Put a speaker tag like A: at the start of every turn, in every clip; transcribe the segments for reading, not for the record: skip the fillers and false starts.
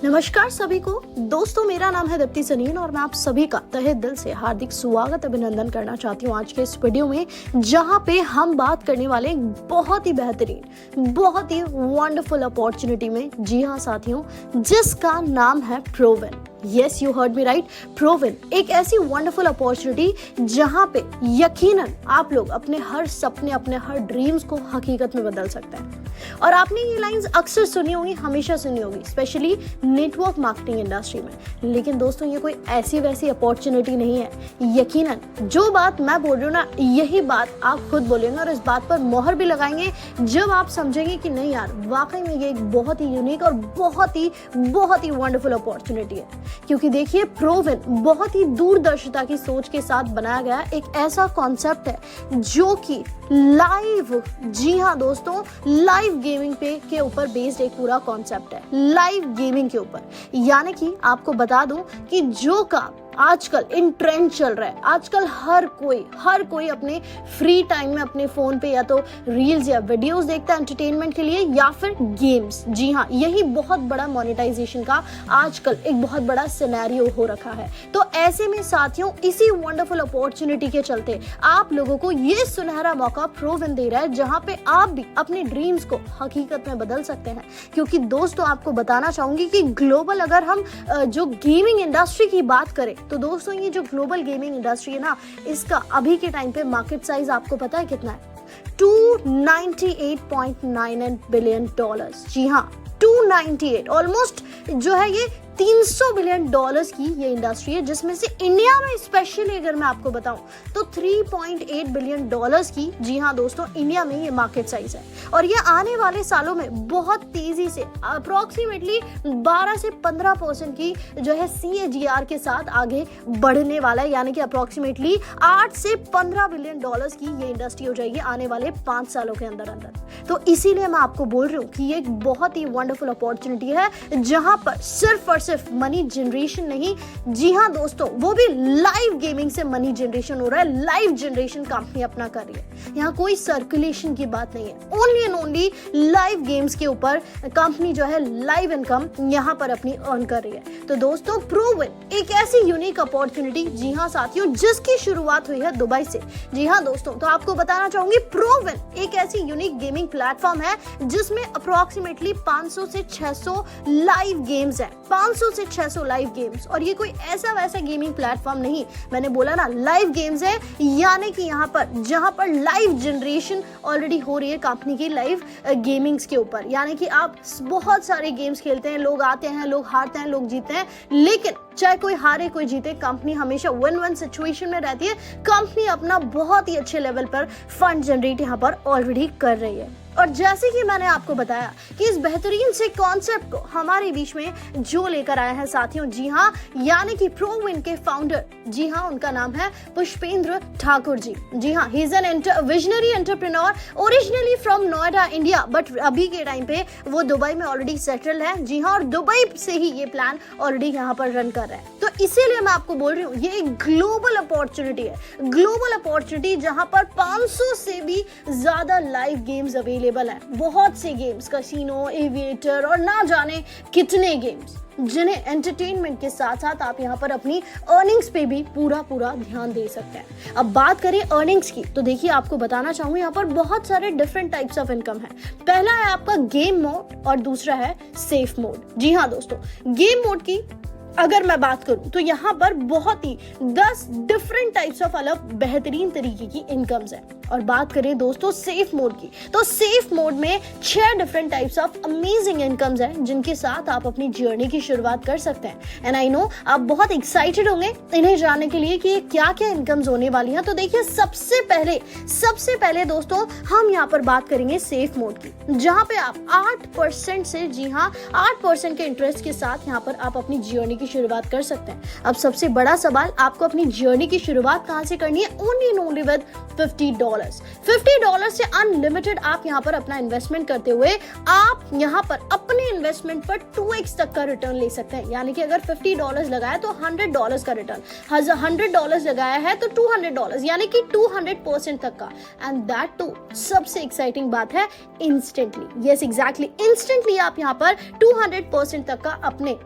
A: नमस्कार सभी को दोस्तों, मेरा नाम है दीप्ति सनील और मैं आप सभी का तहे दिल से हार्दिक स्वागत अभिनंदन करना चाहती हूँ आज के इस वीडियो में, जहाँ पे हम बात करने वाले एक बहुत ही बेहतरीन, बहुत ही वंडरफुल अपॉर्चुनिटी में। जी हाँ साथियों, जिसका नाम है प्रोविन। Yes, you heard me right, प्रोविन एक ऐसी वंडरफुल अपॉर्चुनिटी जहाँ पे यकीनन आप लोग अपने हर सपने, अपने हर ड्रीम्स को हकीकत में बदल सकते हैं। और आपने ये लाइंस अक्सर सुनी होगी, हमेशा सुनी होगी, स्पेशली नेटवर्क मार्केटिंग इंडस्ट्री में। लेकिन दोस्तों, ये कोई ऐसी वैसी अपॉर्चुनिटी नहीं है। यकीनन जो बात मैं बोल रही हूँ ना, यही बात आप खुद बोलेंगे और इस बात पर मोहर भी लगाएंगे जब आप समझेंगे कि नहीं यार, वाकई में ये एक बहुत ही यूनिक और बहुत ही वंडरफुल अपॉर्चुनिटी है। क्योंकि देखिए, प्रोविन बहुत ही दूरदर्शिता की सोच के साथ बनाया गया एक ऐसा कॉन्सेप्ट है जो कि लाइव, जी हाँ दोस्तों, लाइव गेमिंग पे के ऊपर बेस्ड एक पूरा कॉन्सेप्ट है, लाइव गेमिंग के ऊपर। यानी कि आपको बता दूं कि जो काम आजकल इन ट्रेंड चल रहा है, आजकल हर कोई अपने फ्री टाइम में अपने फोन पे या तो रील्स या वीडियोस देखता है एंटरटेनमेंट के लिए, या फिर गेम्स। जी हाँ, यही बहुत बड़ा मोनेटाइजेशन का आजकल एक बहुत बड़ा सिनेरियो हो रखा है। तो ऐसे में साथियों, इसी वंडरफुल अपॉर्चुनिटी के चलते आप लोगों को ये सुनहरा मौका प्रोविन दे रहा है, जहां पे आप भी अपने ड्रीम्स को हकीकत में बदल सकते हैं। क्योंकि दोस्तों, आपको बताना चाहूंगी कि ग्लोबल अगर हम जो गेमिंग इंडस्ट्री की बात करें, तो दोस्तों ये जो ग्लोबल गेमिंग इंडस्ट्री है ना, इसका अभी के टाइम पे मार्केट साइज आपको पता है कितना है? $298.99 बिलियन। जी हाँ, 298, ऑलमोस्ट जो है ये $300 बिलियन की ये इंडस्ट्री है, जिसमें से इंडिया में स्पेशली अगर मैं आपको बताऊं तो $3.8 बिलियन की, जी हाँ दोस्तों, इंडिया में ये मार्केट साइज है। और ये आने वाले सालों में बहुत तेजी से अप्रोक्सीमेटली 12 से 15% की जो है CAGR के साथ आगे बढ़ने वाला है। यानी कि अप्रोक्सीमेटली 8 से 15 बिलियन डॉलर्स की ये इंडस्ट्री हो जाएगी आने वाले 5 सालों के अंदर। तो इसीलिए मैं आपको बोल रही हूँ कि ये एक बहुत ही वंडरफुल अपॉर्चुनिटी है, जहां पर सिर्फ और सिर्फ मनी जनरेशन नहीं, जी हाँ दोस्तों, वो भी लाइव गेमिंग से मनी जनरेशन हो रहा है। लाइव जनरेशन कंपनी अपना कर रही है, यहाँ कोई सर्कुलेशन की बात नहीं है। Only and only live games के ऊपर कंपनी जो है लाइव इनकम यहाँ पर अपनी अर्न कर रही है। तो दोस्तों, प्रोविन एक ऐसी यूनिक अपॉर्चुनिटी, जी हाँ साथियों, जिसकी शुरुआत हुई है दुबई से। जी हाँ दोस्तों, तो आपको बताना चाहूंगी, प्रोविन एक ऐसी यूनिक गेमिंग प्लेटफॉर्म है जिसमें अप्रोक्सीमेटली 500 से 600 लाइव गेम्स है। 500 से 600 लाइव गेम्स। और ये कोई ऐसा वैसा गेमिंग प्लेटफॉर्म नहीं, मैंने बोला ना लाइव गेम्स है। यानी कि यहाँ पर जहाँ पर लाइव जनरेशन ऑलरेडी हो रही है कंपनी की लाइव गेमिंग्स के ऊपर। यानी कि आप बहुत सारे गेम्स खेलते हैं, लोग आते हैं, लोग हारते हैं, लोग जीतते हैं, लेकिन चाहे कोई हारे कोई जीते, कंपनी हमेशा विन-विन सिचुएशन में रहती है। कंपनी अपना बहुत ही अच्छे लेवल पर फंड जनरेट यहाँ पर ऑलरेडी कर रही है। और जैसे कि मैंने आपको बताया कि इस बेहतरीन से कॉन्सेप्ट को हमारे बीच में जो लेकर आए हैं साथियों, जी हाँ, यानी कि प्रोविन के फाउंडर, जी हाँ, उनका नाम है पुष्पेंद्र ठाकुर जी। जी हाँ, he is an visionary entrepreneur, originally from Noida India, but अभी के टाइम पे वो दुबई में ऑलरेडी सेटल है। जी हाँ, और दुबई से ही ये प्लान ऑलरेडी यहाँ पर रन कर रहा है। तो इसीलिए मैं आपको बोल रही हूँ, ये एक ग्लोबल अपॉर्चुनिटी है, ग्लोबल अपॉर्चुनिटी, जहां पर 500 से भी ज्यादा लाइव गेम्स अवेलेबल है। बहुत से गेम्स, कैसीनो, एविएटर और ना जाने कितने गेम्स, जिन्हें एंटरटेनमेंट के साथ साथ आप यहाँ पर अपनी अर्निंग्स पे भी पूरा ध्यान दे सकते हैं। अब बात करें अर्निंग्स की, तो देखिए आपको बताना चाहूंगी, यहाँ पर बहुत सारे डिफरेंट टाइप्स ऑफ इनकम है। पहला है आपका गेम मोड और दूसरा है सेफ मोड। जी हाँ दोस्तों, गेम मोड की अगर मैं बात करूं तो यहाँ पर बहुत ही 10 डिफरेंट टाइप्स ऑफ अलग बेहतरीन तरीके की इनकम्स है। और बात करें दोस्तों सेफ मोड की, तो सेफ मोड में 6 different types of amazing incomes हैं, जिनके साथ आप अपनी जर्नी की शुरुआत कर सकते हैं। एंड आई नो आप बहुत एक्साइटेड होंगे इन्हें जानने के लिए कि क्या क्या इनकम्स होने वाली हैं। तो देखिए, सबसे पहले दोस्तों हम यहाँ पर बात करेंगे सेफ मोड की, जहाँ पे आप 8% से, जी हाँ, 8% के इंटरेस्ट के साथ यहाँ पर आप अपनी जर्नी की शुरुआत कर सकते हैं। अब सबसे बड़ा सवाल, आपको अपनी जर्नी की शुरुआत कहां से करनी है? ओनली एंड ओनली विद $50 से अनलिमिटेड आप यहाँ पर अपना इन्वेस्टमेंट करते हुए आप यहाँ पर अपने इन्वेस्टमेंट पर 2x तक का रिटर्न ले सकते हैं। यानी कि अगर $50 लगाया तो $100 का रिटर्न, $100 लगाया है तो $200, यानी कि 200% तक का। एंड दैट टू सबसे एक्साइटिंग बात है, इंस्टेंटली, यस एग्जैक्टली, इंस्टेंटली आप यहाँ पर 200% तक का अपने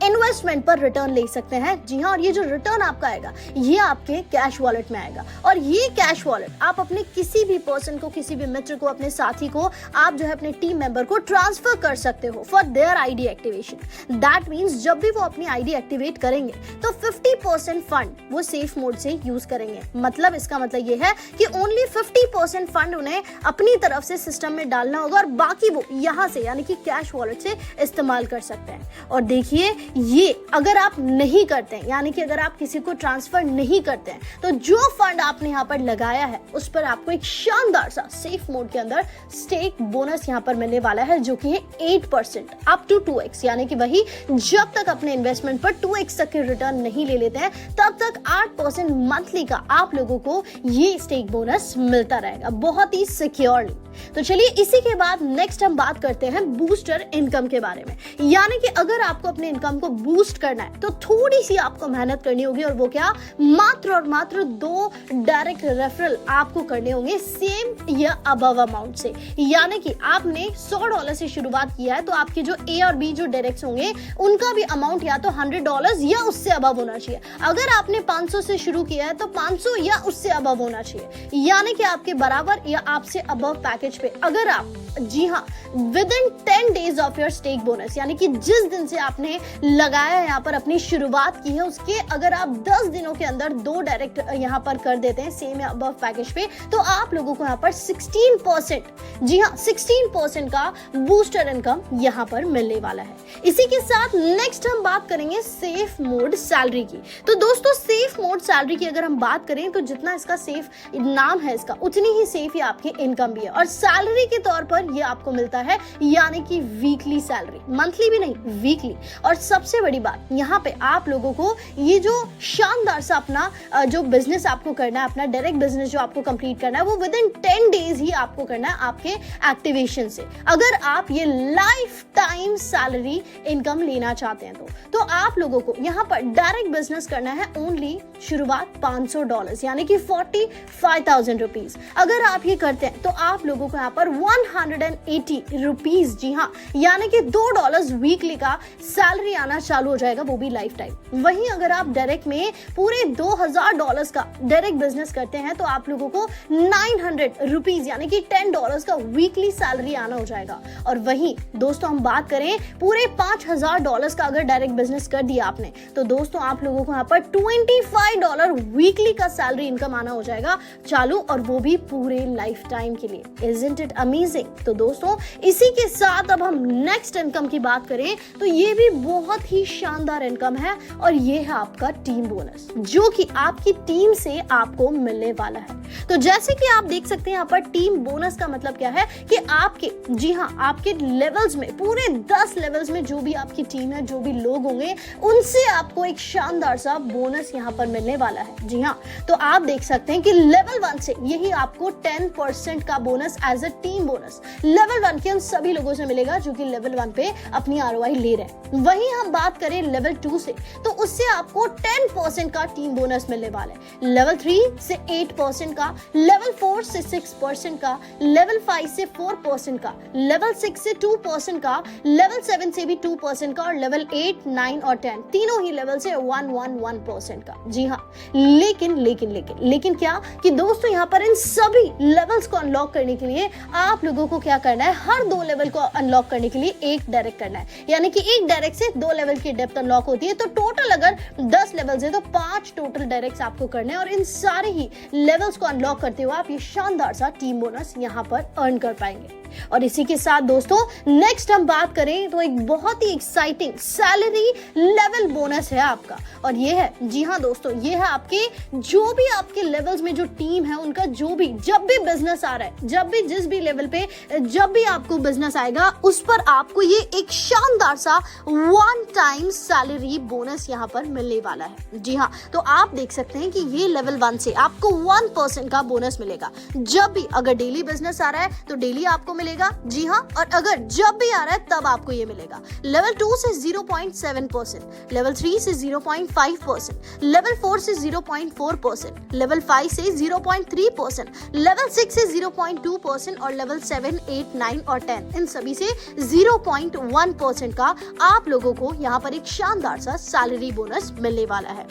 A: इन्वेस्टमेंट पर रिटर्न ले सकते हैं। जी हाँ, और ये जो रिटर्न आपका आएगा ये आपके कैश वॉलेट में आएगा, और ये कैश वॉलेट आप अपने किसी भी पर्सन को, किसी भी मित्र को, अपने साथी को, आप जो है अपने टीम मेंबर को ट्रांसफर कर सकते हो for their ID activation. That means जब भी वो अपनी आईडी एक्टिवेट करेंगे तो 50% फंड वो सेफ मोड से यूज करेंगे। मतलब इसका मतलब ये है कि ओनली 50% फंड उन्हें अपनी तरफ से सिस्टम में डालना होगा, और बाकी वो यहाँ से यानी कि कैश वॉलेट से इस्तेमाल कर सकते हैं। और देखिए, ये अगर आप नहीं करते हैं, यानी कि अगर आप किसी को ट्रांसफर नहीं करते हैं, तो जो फंड आपने यहाँ पर लगाया है उस पर आपको एक शानदार सा सेफ मोड के अंदर स्टेक बोनस यहाँ पर मिलने वाला है, जो कि है 8% अप टू 2x, यानी कि वही जब तक अपने इन्वेस्टमेंट पर 2x तक के रिटर्न नहीं ले लेते हैं तब तक 8% मंथली का आप लोगों को ये स्टेक बोनस मिलता रहेगा, बहुत ही सिक्योरली। तो चलिए इसी के बाद नेक्स्ट हम बात करते हैं बूस्टर इनकम के बारे में। यानी कि अगर आपको अपने इनकम को बूस्ट करना है तो थोड़ी सी आपको मेहनत करनी होगी, और वो क्या, मात्र और मात्र 2 डायरेक्ट रेफरल आपको करने होंगे सेम या अबव अमाउंट से। यानी कि आपने $100 से शुरुआत किया है तो आपके जो ए और बी जो डायरेक्ट्स होंगे उनका भी अमाउंट या तो $100 या उससे अबव होना चाहिए। अगर आपने 500 से शुरू किया है तो 500 या उससे अबव होना चाहिए, यानी कि आपके बराबर या आपसे अबव पैकेज पे अगर आप, जी हाँ, within 10 days of your stake bonus, यानी कि जिस दिन से आपने लगाया है यहाँ पर अपनी शुरुआत की है उसके अगर आप 10 दिनों के अंदर 2 डायरेक्ट यहाँ पर कर देते हैं सेम या अबव पैकेज पे, तो आप लोगों को यहाँ पर 16%, जी हाँ 16% का बूस्टर इनकम यहाँ पर मिलने वाला है। इसी के साथ नेक्स्ट हम बात करेंगे सेफ मोड सैलरी की। तो दोस्तों, सेफ मोड सैलरी की अगर हम बात करें तो जितना इसका सेफ नाम है इसका, उतनी ही सेफ ही आपकी इनकम भी है, और सैलरी के तौर पर ये आपको मिलता है यानी कि वीकली सैलरी, मंथली भी नहीं, वीकली। और सबसे बड़ी बात यहाँ पे आप लोगों को ये जो शानदार सा अपना जो बिजनेस आपको करना है, अपना डायरेक्ट बिजनेस जो आपको कंप्लीट करना है, वो विद इन 10 डेज ही आपको करना है आपके एक्टिवेशन से। अगर आप ये लाइफ टाइम सैलरी इनकम लेना चाहते हैं तो आप लोगों को यहाँ पर डायरेक्ट बिजनेस करना है ओनली शुरुआत $500 यानी कि 45,000 रुपीज। अगर आप ये करते हैं तो आप लोगों को यहाँ पर 180 रुपीज, जी हाँ, यानी कि $2 वीकली का सैलरी आना चालू हो जाएगा, वो भी लाइफ टाइम। वहीं अगर आप डायरेक्ट में पूरे $2,000 का डायरेक्ट बिजनेस करते हैं तो आप लोगों को 900 रुपीज यानी कि $10 का वीकली सैलरी आना हो जाएगा। और वहीं दोस्तों हम बात करें पूरे $5,000 का अगर डायरेक्ट बिजनेस कर दिया आपने, तो दोस्तों आप लोगों को यहाँ पर $25 वीकली का सैलरी इनकम आना हो जाएगा चालू, और वो भी पूरे लाइफ टाइम के लिए। Isn't it amazing? तो दोस्तों इसी के साथ अब हम नेक्स्ट इनकम की बात करें तो ये भी बहुत ही शानदार इनकम है, और ये है आपका टीम बोनस, जो कि आपकी टीम से आपको मिलने वाला है। तो जैसे कि आप देख सकते हैं यहाँ पर टीम बोनस का मतलब क्या है कि आपके, जी हाँ, आपके लेवल्स में, पूरे 10 लेवल्स में जो भी आपकी टीम है, जो भी लोग होंगे, उनसे आपको एक शानदार सा बोनस यहाँ पर मिलने वाला है। जी हाँ, तो आप देख सकते हैं कि लेवल 1 से यही आपको 10% का bonus as a team bonus level 1 के उन सभी लोगों से मिलेगा जो कि लेवल 1 पे अपनी ROI ले रहे हैं। वहीं हम बात करें लेवल 2 से, तो उससे आपको 10% का टीम बोनस मिलने वाला है। लेवल 3 से 8% का, लेवल 4 से 6% का, लेवल 5 से 4% का, लेवल 6 से 2% का, लेवल 7 से भी 2% का, और लेवल 8, 9 और 10 तीनों ही लेवल से 1% का। जी हाँ, लेकिन क्या कि दोस्तों यहाँ पर इन सभी लेवल्स को अनलॉक करने के लिए आप लोगों को क्या करना है, हर 2 लेवल को अनलॉक करने के लिए एक डायरेक्ट करना है, यानी कि एक डायरेक्ट से 2 लेवल की डेप्थ अनलॉक होती है। तो टोटल अगर 10 लेवल्स है तो 5 टोटल डायरेक्ट्स आपको करने हैं, और इन सारे ही लेवल्स को अनलॉक करते हुए आप ये शानदार सा टीम बोनस यहाँ पर अर्न कर पाएंगे। और इसी के साथ दोस्तों नेक्स्ट हम बात करें तो एक बहुत ही एक्साइटिंग सैलरी लेवल बोनस है आपका, और ये है, जी हाँ दोस्तों, ये है आपके जो भी आपके लेवल्स में जो टीम है उनका जो भी जब भी बिजनेस आ रहा है, जब भी जिस भी लेवल पे जब भी आपको बिजनेस आएगा उस पर आपको ये एक शानदार सा 1 टाइम सैलरी बोनस यहाँ पर मिलने वाला है। जी हाँ, तो आप देख सकते हैं कि ये लेवल 1 से आपको 1% का बोनस मिलेगा। जब भी अगर डेली बिजनेस आ रहा है तो डेली आपको मिलेगा? जी हाँ, और अगर जब भी आ रहा है तब आपको ये मिलेगा। लेवल 2 से 0.7%, लेवल 3 से 0.5%, लेवल 4 से 0.4%, लेवल 5 से 0.3%, लेवल 6 से 0.2% और लेवल 7, 8, 9 और 10 इन सभी से 0.1% का आप लोगों को यहाँ पर एक शानदार सा सैलरी बोनस मिलने वाला है।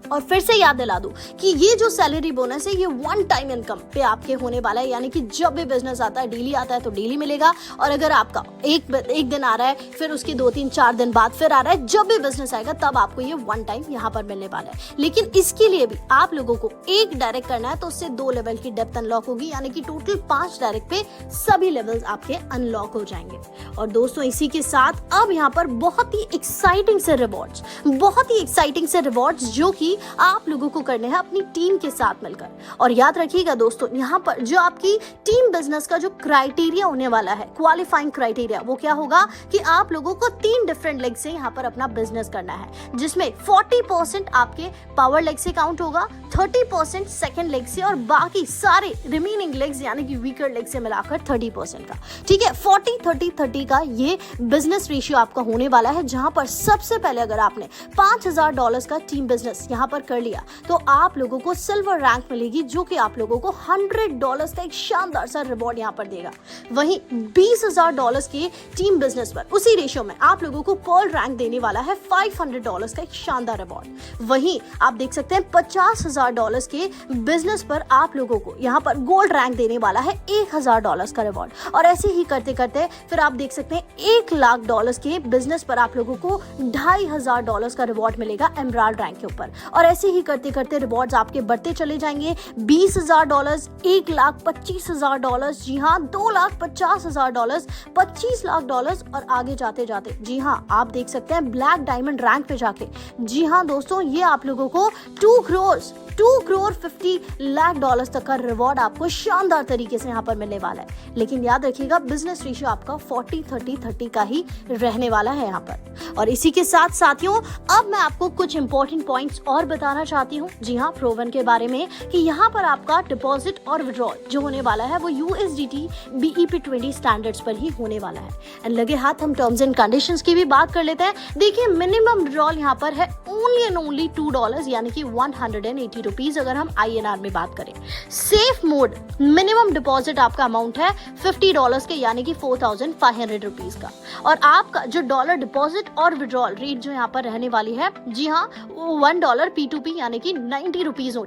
A: और फिर से याद दिला दूं कि ये जो सैलरी बोनस है ये वन टाइम इनकम पे आपके होने वाला है, यानी कि जब भी बिजनेस आता है, डेली आता है तो डेली मिलेगा, और अगर आपका एक दिन आ रहा है, फिर उसके 2-3-4 दिन बाद फिर आ रहा है, जब भी बिजनेस आएगा तब आपको ये वन टाइम यहाँ पर मिलने वाला है। लेकिन इसके लिए भी आप लोगों को एक डायरेक्ट करना है तो उससे 2 लेवल की डेप्थ अनलॉक होगी, यानी कि टोटल 5 डायरेक्ट पे सभी लेवल्स आपके अनलॉक हो जाएंगे। और दोस्तों इसी के साथ अब यहाँ पर बहुत ही एक्साइटिंग से रिवॉर्ड्स जो कि आप लोगों को करने हैं अपनी टीम के साथ मिलकर। और याद रखिएगा दोस्तों, यहाँ पर जो आपकी टीम बिजनेस का जो क्राइटेरिया होने वाला है, क्वालिफाइंग क्राइटेरिया, वो क्या होगा कि आप लोगों को 3 डिफरेंट लेग से यहाँ पर अपना बिजनेस करना है, जिसमें 40% आपके पावर लेग से काउंट होगा, 30% सेकंड लेग से, और बाकी सारे रिमेनिंग लेग्स यानी कि वीकर लेग से मिलाकर 30% का। ठीक है, 40-30-30 का ये बिजनेस रेशियो आपका होने वाला है, जहां पर सबसे पहले अगर आपने $5,000 का टीम बिजनेस यहाँ पर कर लिया तो आप लोगों को सिल्वर रैंक मिलेगी, जो कि आप लोगों को $100 का एक शानदार सा रिवॉर्ड यहाँ पर देगा। वहीं $20,000 के टीम बिजनेस पर उसी रेशियो में आप लोगों को पर्ल रैंक देने वाला है $500 का एक शानदार रिवॉर्ड। वहीं आप देख सकते हैं $50,000 के बिजनेस पर आप लोगों को यहाँ पर गोल्ड रैंक देने वाला है $1,000 का रिवॉर्ड। और ऐसे ही करते करते फिर आप देख सकते हैं $1,00,000 के बिजनेस पर आप लोगों को $2,500 का रिवॉर्ड मिलेगा एमराल्ड रैंक के ऊपर। और ऐसे ही करते करते रिवॉर्ड्स आपके बढ़ते चले जाएंगे। $20,000, $1,25,000, जी हाँ $2,50,000, $25,00,000 और आगे जाते जाते जी हाँ आप देख सकते हैं ब्लैक डायमंड रैंक पे जाके, जी हाँ दोस्तों, ये आप लोगों को $2,50,00,000 तक का रिवॉर्ड आपको शानदार तरीके से यहाँ पर मिलने वाला है। लेकिन याद रखिएगा बिजनेस रेशियो आपका 40-30-30 का ही रहने वाला है यहाँ पर। और इसी के साथ साथियों अब मैं आपको कुछ इंपॉर्टेंट पॉइंट्स और बताना चाहती हूँ, जी हाँ प्रोवन के बारे में, कि यहाँ पर आपका डिपॉजिट और विड्रॉल जो होने वाला है वो USDT BEP20 स्टैंडर्ड्स पर ही होने वाला है। एंड लगे हाथ हम टर्म्स एंड कंडीशंस की भी बात कर लेते हैं। देखिए मिनिमम विड्रॉल यहाँ पर है ओनली $2 यानी कि 180 रुपीज अगर हम INR में बात करें। सेफ मोड मिनिमम डिपॉजिट आपका अमाउंट है $50 के यानी कि 4,500 रुपीज का। और आपका जो डॉलर डिपॉजिट और विड्रॉल रेट जो यहाँ पर रहने वाली है, जी हाँ वो $1 P2P यानी कि 90 रुपीज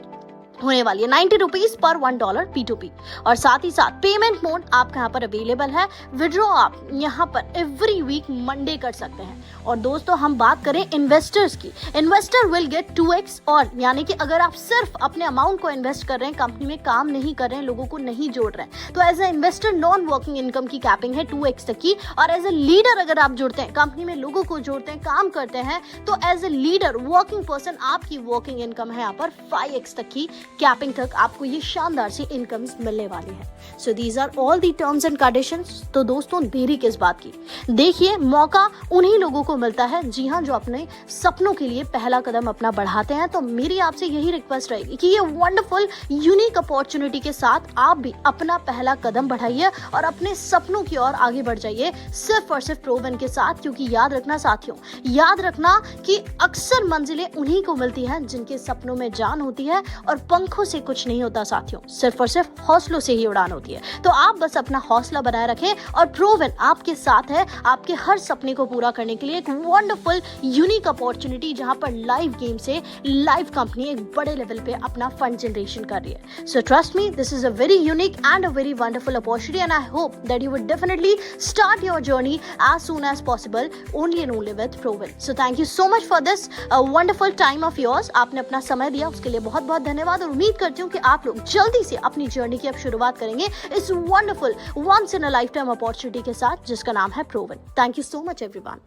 A: होने वाली है, 90 रुपीज पर $1 P2P। और साथ ही साथ पेमेंट मोड आपका यहाँ पर अवेलेबल है। विड्रॉ आप यहाँ पर एवरी वीक मंडे कर सकते हैं। और दोस्तों हम बात करें इन्वेस्टर्स की, इन्वेस्टर विल गेट 2x, और यानी कि अगर आप सिर्फ अपने अमाउंट को इन्वेस्ट कर रहे हैं, कंपनी में काम नहीं कर रहे हैं, लोगों को नहीं जोड़ रहे हैं, तो as a investor non working income की कैपिंग है 2x तक की। और एज ए लीडर अगर आप जुड़ते हैं, कंपनी में लोगों को जोड़ते हैं, काम करते हैं, तो as a leader working person आपकी वर्किंग इनकम है यहाँ पर 5x तक की कैपिंग तक आपको ये शानदार सी इनकम्स मिलने वाली है। So these are all the terms and conditions. तो दोस्तों देरी किस बात की, देखिए मौका उन्हीं लोगों को मिलता है, जी हाँ, जो अपने सपनों के लिए पहला कदम अपना बढ़ाते हैं। तो मेरी आपसे यही रिक्वेस्ट रहेगी कि ये वंडरफुल यूनिक अपॉर्चुनिटी के साथ आप भी अपना पहला कदम बढ़ाइए और अपने सपनों की ओर आगे बढ़ जाइए, सिर्फ और सिर्फ प्रोवन के साथ। क्योंकि याद रखना साथियों, याद रखना कि अक्सर मंजिलें उन्हीं को मिलती हैं जिनके सपनों में जान होती है, और पंखों से कुछ नहीं होता साथियों, सिर्फ और सिर्फ हौसलों से ही उड़ान होती है। तो आप बस अपना हौसला बनाए रखें और प्रोवन आपके साथ है, आपके हर सपने को पूरा करने के लिए एक वंडरफुल यूनिक अपॉर्चुनिटी, जहां पर लाइव गेम से लाइव कंपनी एक बड़े लेवल पे अपना फंड जनरेशन कर रही है। So trust me, this is a very unique and a very wonderful opportunity, and I hope that you would definitely start your journey as soon as possible only and only with Proven. So thank you so much for this wonderful time of yours. आपने अपना समय दिया, उसके लिए बहुत बहुत धन्यवाद। और उम्मीद करती हूँ कि आप लोग जल्दी से अपनी जर्नी की अब शुरुआत करेंगे इस wonderful once in a lifetime opportunity के साथ, जिसका नाम है Proven. Thank you so much everyone.